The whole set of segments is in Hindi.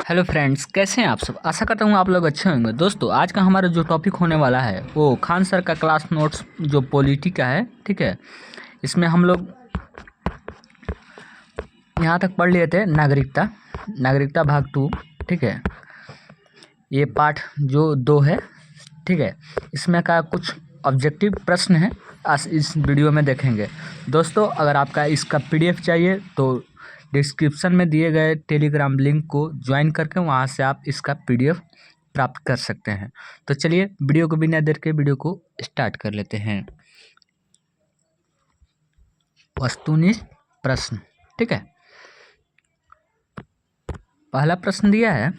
हेलो फ्रेंड्स, कैसे हैं आप सब। आशा करता हूँ आप लोग अच्छे होंगे। दोस्तों, आज का हमारा जो टॉपिक होने वाला है वो खान सर का क्लास नोट्स जो पॉलिटी का है, ठीक है। इसमें हम लोग यहाँ तक पढ़ लिए थे नागरिकता भाग 2, ठीक है। ये पार्ट जो 2 है, ठीक है। इसमें का कुछ ऑब्जेक्टिव प्रश्न है, आज इस वीडियो में देखेंगे। दोस्तों, अगर आपका इसका PDF चाहिए तो डिस्क्रिप्शन में दिए गए टेलीग्राम लिंक को ज्वाइन करके वहाँ से आप इसका PDF प्राप्त कर सकते हैं। तो चलिए वीडियो को बिना देर के वीडियो को स्टार्ट कर लेते हैं। वस्तुनिष्ठ प्रश्न, ठीक है। पहला प्रश्न दिया है,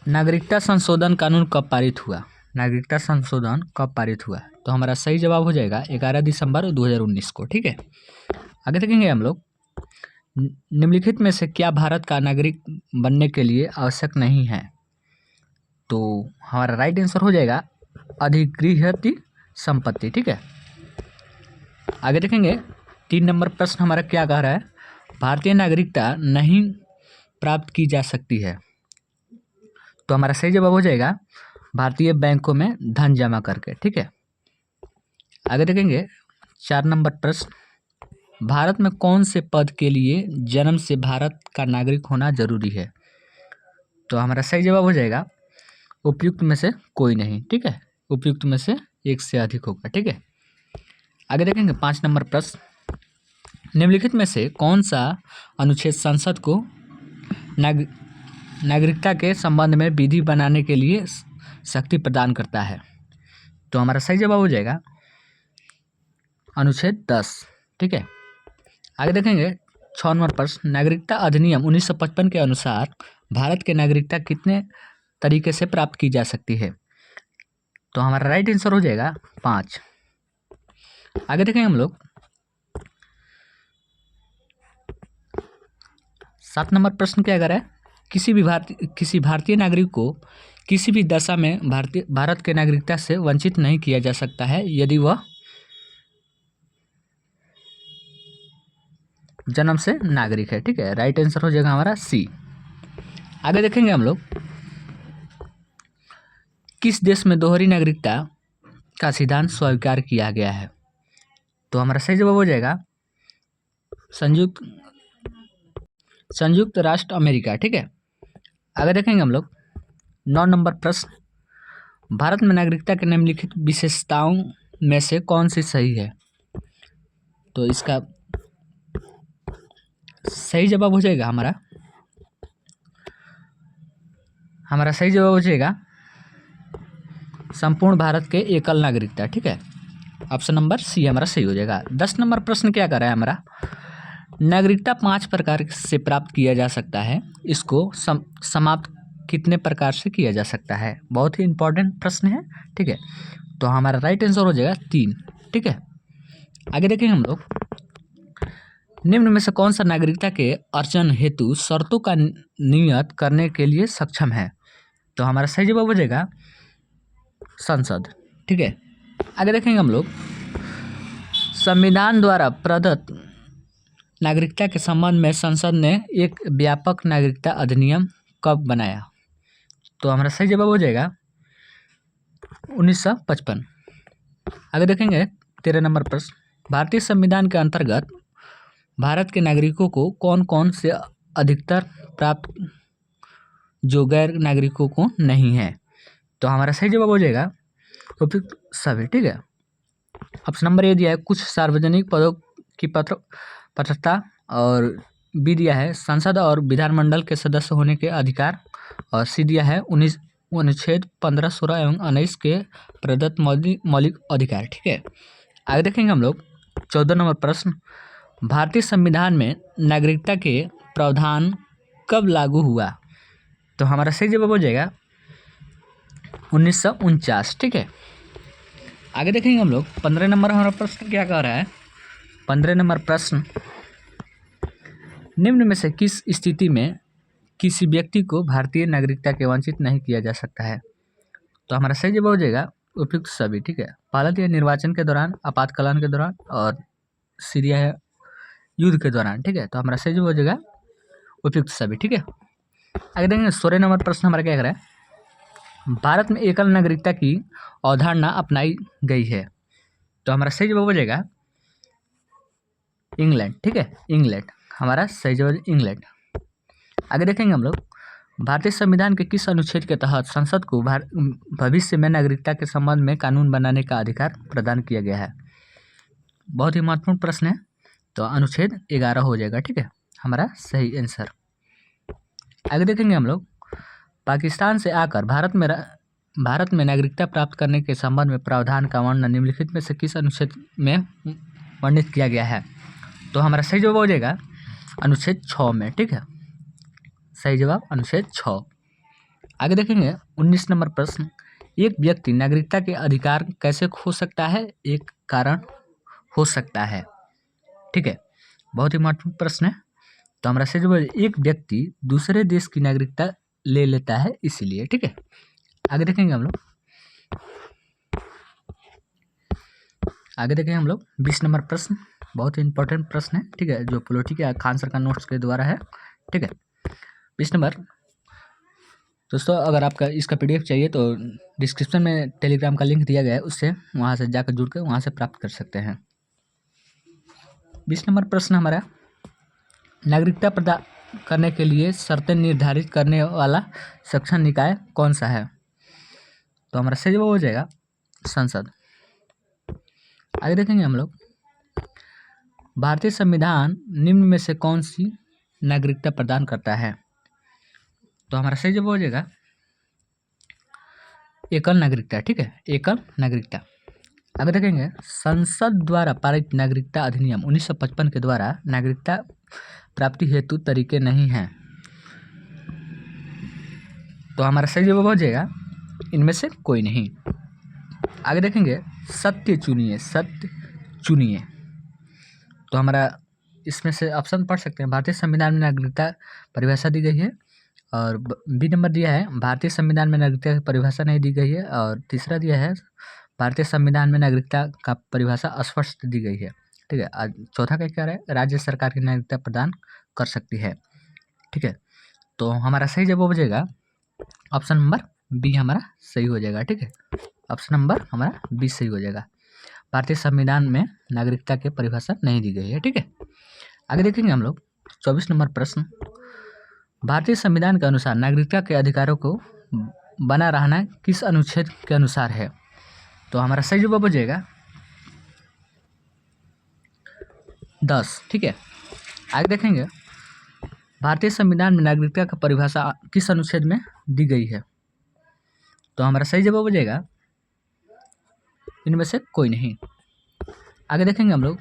नागरिकता संशोधन कानून कब पारित हुआ। नागरिकता संशोधन कब पारित हुआ, तो हमारा सही जवाब हो जाएगा 11 दिसंबर 2019 को, ठीक है। आगे देखेंगे हम लोग, निम्नलिखित में से क्या भारत का नागरिक बनने के लिए आवश्यक नहीं है, तो हमारा राइट आंसर हो जाएगा अधिगृहित संपत्ति, ठीक है। आगे देखेंगे 3 नंबर प्रश्न हमारा क्या कह रहा है, भारतीय नागरिकता नहीं प्राप्त की जा सकती है, तो हमारा सही जवाब हो जाएगा भारतीय बैंकों में धन जमा करके, ठीक है। आगे देखेंगे 4 नंबर प्रश्न, भारत में कौन से पद के लिए जन्म से भारत का नागरिक होना जरूरी है, तो हमारा सही जवाब हो जाएगा उपयुक्त में से कोई नहीं, ठीक है। उपयुक्त में से एक से अधिक होगा, ठीक है। आगे देखेंगे 5 नंबर प्रश्न, निम्नलिखित में से कौन सा अनुच्छेद संसद को नागरिकता के संबंध में विधि बनाने के लिए शक्ति प्रदान करता है, तो हमारा सही जवाब हो जाएगा अनुच्छेद 10, ठीक है। आगे देखेंगे 6 नंबर प्रश्न, नागरिकता अधिनियम 1955 के अनुसार भारत के नागरिकता कितने तरीके से प्राप्त की जा सकती है, तो हमारा राइट आंसर हो जाएगा 5। आगे देखेंगे हम लोग 7 नंबर प्रश्न क्या कर रहा है, किसी भारतीय नागरिक को किसी भी दशा में भारत के नागरिकता से वंचित नहीं किया जा सकता है यदि वह जन्म से नागरिक है, ठीक है। राइट आंसर हो जाएगा हमारा C। आगे देखेंगे हम लोग, किस देश में दोहरी नागरिकता का सिद्धांत स्वीकार किया गया है, तो हमारा सही जवाब हो जाएगा संयुक्त राष्ट्र अमेरिका, ठीक है। आगे देखेंगे हम लोग 9 नंबर प्रश्न, भारत में नागरिकता के निम्नलिखित विशेषताओं में से कौन सी सही है, तो इसका सही जवाब हो जाएगा हमारा सही जवाब हो जाएगा संपूर्ण भारत के एकल नागरिकता, ठीक है। ऑप्शन नंबर C हमारा सही हो जाएगा। 10 नंबर प्रश्न क्या कर रहा है हमारा, नागरिकता 5 प्रकार से प्राप्त किया जा सकता है, इसको समाप्त कितने प्रकार से किया जा सकता है। बहुत ही इंपॉर्टेंट प्रश्न है, ठीक है। तो हमारा राइट आंसर हो जाएगा 3, ठीक है। आगे देखेंगे हम लोग, निम्न में से कौन सा नागरिकता के अर्जन हेतु शर्तों का नियत करने के लिए सक्षम है, तो हमारा सही जवाब हो जाएगा संसद, ठीक है। आगे देखेंगे हम लोग, संविधान द्वारा प्रदत्त नागरिकता के संबंध में संसद ने एक व्यापक नागरिकता अधिनियम कब बनाया, तो हमारा सही जवाब हो जाएगा 1955। आगे देखेंगे 13 नंबर प्रश्न, भारतीय संविधान के अंतर्गत भारत के नागरिकों को कौन कौन से अधिकार प्राप्त जो गैर नागरिकों को नहीं है, तो हमारा सही जवाब हो जाएगा उपयुक्त सभी, ठीक है। ऑप्शन नंबर A दिया है कुछ सार्वजनिक पदों की पात्रता, और B दिया है संसद और विधानमंडल के सदस्य होने के अधिकार, और C दिया है अनुच्छेद 15, 16 एवं 19 के प्रदत्त मौलिक अधिकार, ठीक है। आगे देखेंगे हम लोग 14 नंबर प्रश्न, भारतीय संविधान में नागरिकता के प्रावधान कब लागू हुआ, तो हमारा सही जवाब हो जाएगा 1949, ठीक है। आगे देखेंगे हम लोग 15 नंबर हमारा प्रश्न क्या कह रहा है, 15 नंबर प्रश्न, निम्न में से किस स्थिति में किसी व्यक्ति को भारतीय नागरिकता के वंचित नहीं किया जा सकता है, तो हमारा सही जवाब हो जाएगा उपयुक्त सभी, ठीक है। पहला दिया निर्वाचन के दौरान, आपातकालीन के दौरान, और सीरिया है युद्ध के दौरान, ठीक है। तो हमारा सही जवाब हो जाएगा उपयुक्त सभी, ठीक है। आगे देखेंगे 16 नंबर प्रश्न हमारा क्या कह रहा है, भारत में एकल नागरिकता की अवधारणा अपनाई गई है। तो हमारा सही जवाब हो जाएगा इंग्लैंड। ठीक है, इंग्लैंड हमारा सही जवाब इंग्लैंड। आगे देखेंगे हम लोग, भारतीय संविधान के किस अनुच्छेद के तहत संसद को भविष्य में नागरिकता के संबंध में कानून बनाने का अधिकार प्रदान किया गया है। बहुत ही महत्वपूर्ण प्रश्न है, तो अनुच्छेद 11 हो जाएगा। ठीक है, हमारा सही आंसर। आगे देखेंगे हम लोग, पाकिस्तान से आकर भारत में नागरिकता प्राप्त करने के संबंध में प्रावधान का वर्णन निम्नलिखित में से किस अनुच्छेद में वर्णित किया गया है। तो हमारा सही जवाब हो जाएगा अनुच्छेद 6 में। ठीक है, सही जवाब अनुच्छेद 6। आगे देखेंगे 19 नंबर प्रश्न, एक व्यक्ति नागरिकता के अधिकार कैसे खो सकता है, एक कारण हो सकता है। ठीक है, बहुत ही महत्वपूर्ण प्रश्न है। तो हमारा सही जवाब एक व्यक्ति दूसरे देश की नागरिकता ले लेता है इसीलिए। ठीक है, आगे देखेंगे हम लोग, 20 नंबर प्रश्न बहुत ही इंपॉर्टेंट प्रश्न है। ठीक है, जो पॉलिटी या खान सर का नोट्स के द्वारा है। ठीक है, 20 नंबर दोस्तों, अगर आपका इसका PDF चाहिए तो डिस्क्रिप्शन में टेलीग्राम का लिंक दिया गया है, उससे वहाँ से जाकर जुड़ कर वहाँ से प्राप्त कर सकते हैं। 20 नंबर प्रश्न हमारा, नागरिकता प्रदान करने के लिए शर्तें निर्धारित करने वाला सक्षम निकाय कौन सा है। तो हमारा सही जवाब हो जाएगा संसद। आगे देखेंगे हम लोग, भारतीय संविधान निम्न में से कौन सी नागरिकता प्रदान करता है। तो हमारा सही जवाब हो जाएगा एकल नागरिकता। ठीक है, एकल नागरिकता। आगे देखेंगे, संसद द्वारा पारित नागरिकता अधिनियम 1955 के द्वारा नागरिकता प्राप्ति हेतु तरीके नहीं हैं। तो हमारा सही जवाब हो जाएगा इनमें से कोई नहीं। आगे देखेंगे, सत्य चुनिए, सत्य चुनिए। तो हमारा इसमें से ऑप्शन पढ़ सकते हैं, भारतीय संविधान में नागरिकता परिभाषा दी गई है, और बी नंबर दिया है भारतीय संविधान में नागरिकता की परिभाषा नहीं दी गई है, और तीसरा दिया है भारतीय संविधान में नागरिकता का परिभाषा अस्पष्ट दी गई है। ठीक है, चौथा क्या कह रहा है, राज्य सरकार की नागरिकता प्रदान कर सकती है। ठीक है, तो हमारा सही जवाब हो जाएगा ऑप्शन नंबर बी हमारा सही हो जाएगा। ठीक है, ऑप्शन नंबर हमारा बी सही हो जाएगा, भारतीय संविधान में नागरिकता की परिभाषा नहीं दी गई है। ठीक है, आगे देखेंगे हम लोग 24 नंबर प्रश्न, भारतीय संविधान के अनुसार नागरिकता के अधिकारों को बना रहना किस अनुच्छेद के अनुसार है। तो हमारा सही जवाब हो जाएगा 10। ठीक है, आगे देखेंगे, भारतीय संविधान में नागरिकता का परिभाषा किस अनुच्छेद में दी गई है। तो हमारा सही जवाब हो जाएगा इनमें से कोई नहीं। आगे देखेंगे हम लोग,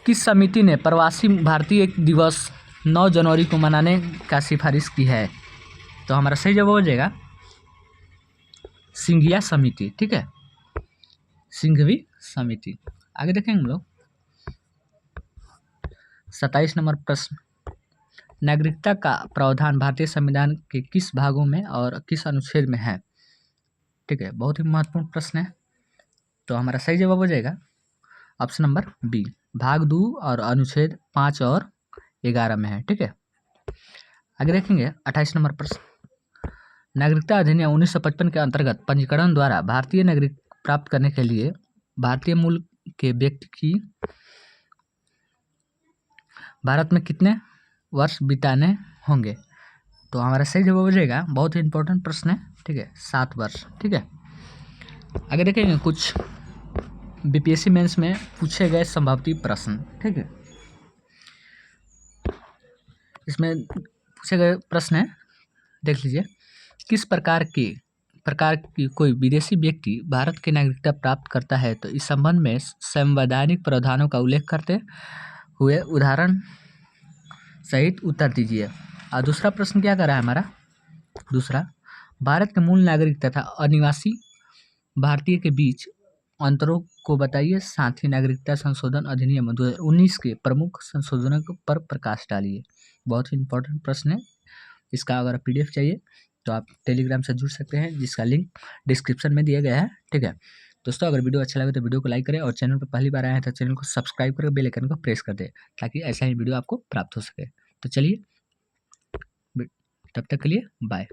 किस समिति ने प्रवासी भारतीय दिवस 9 जनवरी को मनाने का सिफारिश की है। तो हमारा सही जवाब हो जाएगा सिंघिया समिति। ठीक है, सिंघवी समिति। आगे देखेंगे हम लोग 27 नंबर प्रश्न, नागरिकता का प्रावधान भारतीय संविधान के किस भागों में और किस अनुच्छेद में है। ठीक है, बहुत ही महत्वपूर्ण प्रश्न है। तो हमारा सही जवाब हो जाएगा ऑप्शन नंबर बी, भाग 2 और अनुच्छेद 5 और 11 में है। ठीक है, आगे देखेंगे 28 नंबर प्रश्न, नागरिकता अधिनियम 1955 के अंतर्गत पंजीकरण द्वारा भारतीय नागरिक प्राप्त करने के लिए भारतीय मूल के व्यक्ति की भारत में कितने वर्ष बिताने होंगे। तो हमारा सही जवाब हो जाएगा, बहुत ही इंपॉर्टेंट प्रश्न है। ठीक है, 7 वर्ष। ठीक है, आगे देखेंगे कुछ BPSC मेंस में पूछे गए संभावित प्रश्न। ठीक है, इसमें पूछे गए प्रश्न है, देख लीजिए, किस प्रकार की कोई विदेशी व्यक्ति भारत की नागरिकता प्राप्त करता है। तो इस संबंध में संवैधानिक प्रावधानों का उल्लेख करते हुए उदाहरण सहित उत्तर दीजिए। और दूसरा प्रश्न क्या कर रहा है हमारा, दूसरा, भारत के मूल नागरिक तथा अनिवासी भारतीय के बीच अंतरों को बताइए, साथ ही नागरिकता संशोधन अधिनियम 2019 के प्रमुख संशोधनों पर प्रकाश डालिए। बहुत ही इंपॉर्टेंट प्रश्न है, इसका अगर PDF चाहिए तो आप टेलीग्राम से जुड़ सकते हैं, जिसका लिंक डिस्क्रिप्शन में दिया गया है। ठीक है दोस्तों, अगर वीडियो अच्छा लगे तो वीडियो को लाइक करें, और चैनल पर पहली बार आए हैं तो चैनल को सब्सक्राइब करके बेल आइकन को प्रेस कर दें, ताकि ऐसा ही वीडियो आपको प्राप्त हो सके। तो चलिए तब तक के लिए बाय।